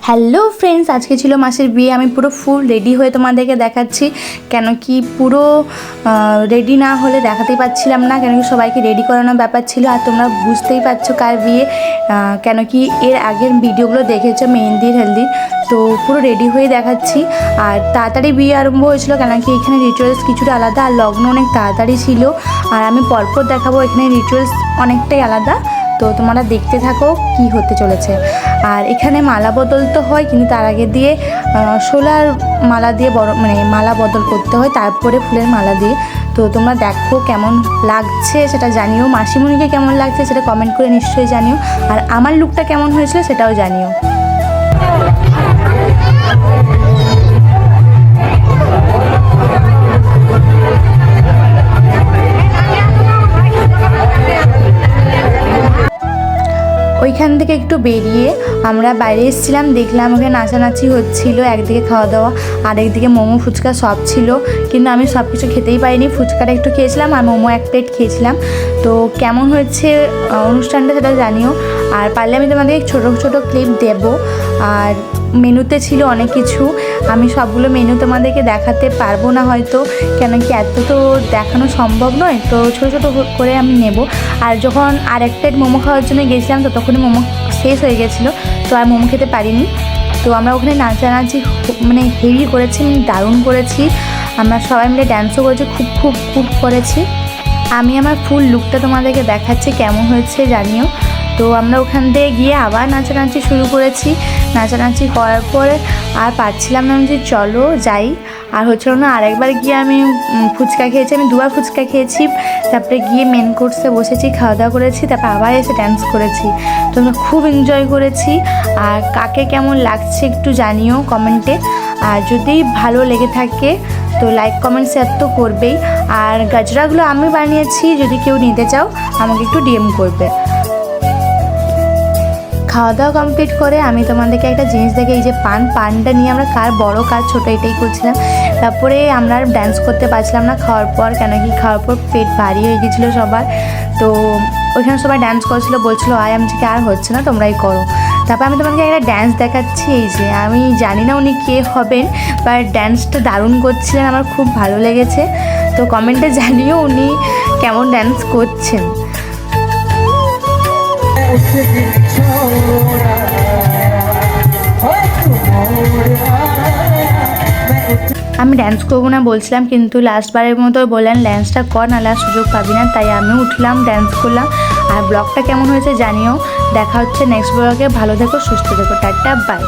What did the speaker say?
Hello friends, আজকে ছিল মাসের বিয়ে। আমি পুরো ফুল রেডি হয়ে তোমাদেরকে দেখাচ্ছি, কেন কি পুরো রেডি না হলে দেখাতেই পাচ্ছিলাম না, কেন কি সবাইকে রেডি করানোর ব্যাপার ছিল। আর তোমরা বুঝতেই পারছো কার বিয়ে, কেন কি এর আগের ভিডিওগুলো দেখেছো মেহেন্দির হেলদির, তো পুরো রেডি হয়ে দেখাচ্ছি। আর তাড়াতাড়ি বিয়ে আরম্ভ হয়েছিল, কেন কি এখানে রিচুয়ালস কিছুটা আলাদা, আর লগ্ন অনেক তাড়াতাড়ি ছিল। আর আমি পরপর দেখাবো, এখানে রিচুয়ালস অনেকটাই আলাদা, তো তোমরা দেখতে থাকো কি হতে চলেছে। আর এখানে মালা বদল তো হয়, কিন্তু তার আগে দিয়ে শোলার মালা দিয়ে মালা বদল করতে হয়, তারপরে ফুলের মালা দিয়ে। তো তোমরা দেখো কেমন লাগছে সেটা জানিও, মাসিমণিকে কেমন লাগছে সেটা কমেন্ট করে নিশ্চয়ই জানিও, আর আমার লুকটা কেমন হয়েছিল সেটাও জানিও। ওইখান থেকে একটু বেরিয়ে আমরা বাইরে এসেছিলাম, দেখলাম ওখানে নাচানাচি হচ্ছিল, একদিকে খাওয়া দাওয়া আর একদিকে মোমো ফুচকা সব ছিল, কিন্তু আমি সব কিছু খেতেই পারিনি। ফুচকাটা একটু খেয়েছিলাম আর মোমো এক প্লেট খেয়েছিলাম। তো কেমন হয়েছে অনুষ্ঠানটা সেটা জানিও, আর পারলে আমি তোমাদের ছোটো ছোটো ক্লিপ দেবো। আর মেনুতে ছিল অনেক কিছু, আমি সবগুলো মেনু তোমাদেরকে দেখাতে পারবো না হয়তো, কেন কি এত তো দেখানো সম্ভব নয়, তো ছোটো ছোটো করে আমি নেব। আর যখন আরেক প্লেট মোমো খাওয়ার জন্য গেছিলাম, তো তখনই মোমো শেষ হয়ে গেছিলো, তো আর মোমো খেতে পারিনি। তো আমরা ওখানে নাচানাচি হেভি করেছি, দারুণ করেছি, আমরা সবাই মিলে ড্যান্সও করেছি, খুব খুব খুব করেছি। আমি আমার ফুল লুকটা তোমাদেরকে দেখাচ্ছি, কেমন হয়েছে জানিও। তো আমরা ওখান থেকে গিয়ে আবার নাচানাচি শুরু করেছি, নাচানাচি করার পরে আর পারছিলাম না, যে চলো যাই, আর হচ্ছিল না। আরেকবার গিয়ে আমি ফুচকা খেয়েছি, আমি দুবার ফুচকা খেয়েছি, তারপরে গিয়ে মেন কোর্সে বসেছি, খাওয়া দাওয়া করেছি, তারপর আবার এসে ড্যান্স করেছি। তো আমরা খুব এনজয় করেছি। আর কাকে কেমন লাগছে একটু জানিও কমেন্টে, আর যদি ভালো লেগে থাকে তো লাইক কমেন্ট শেয়ার তো করবেই। আর গাজরাগুলো আমি বানিয়েছি, যদি কেউ নিতে চাও আমাকে একটু ডিএম করবে। খাওয়া দাওয়া কমপ্লিট করে আমি তোমাদেরকে একটা জিনিস দেখে, এই যে পানটা নিয়ে আমরা কার বড় কার ছোটো এটাই করছিলাম। তারপরে আমরা আর ডান্স করতে পারছিলাম না খাওয়ার পর, কেন কি খাওয়ার পর পেট ভারী হয়ে গেছিলো সবার। তো ওইখানে সবাই ডান্স করছিলো, বলছিলো আয় আমজিকে আর হচ্ছে না, তোমরাই করো। তারপর আমি তোমাকে একটা ড্যান্স দেখাচ্ছি, এই যে আমি জানি না উনি কে হবেন, বাট ড্যান্সটা দারুণ করছিলেন, আমার খুব ভালো লেগেছে। তো কমেন্টে জানিও উনি কেমন ড্যান্স করছেন। আমি ডান্স করবো না বলছিলাম, কিন্তু লাস্টবারের মতো বললেন ডান্সটা কর, নাহলে আর সুযোগ পাবি না, তাই আমি উঠলাম, ডান্স করলাম। আর ব্লগটা কেমন হয়েছে জানিও, দেখা হচ্ছে নেক্সট ব্লগে। ভালো থেকো, সুস্থ থেকো, টাটা, বাই।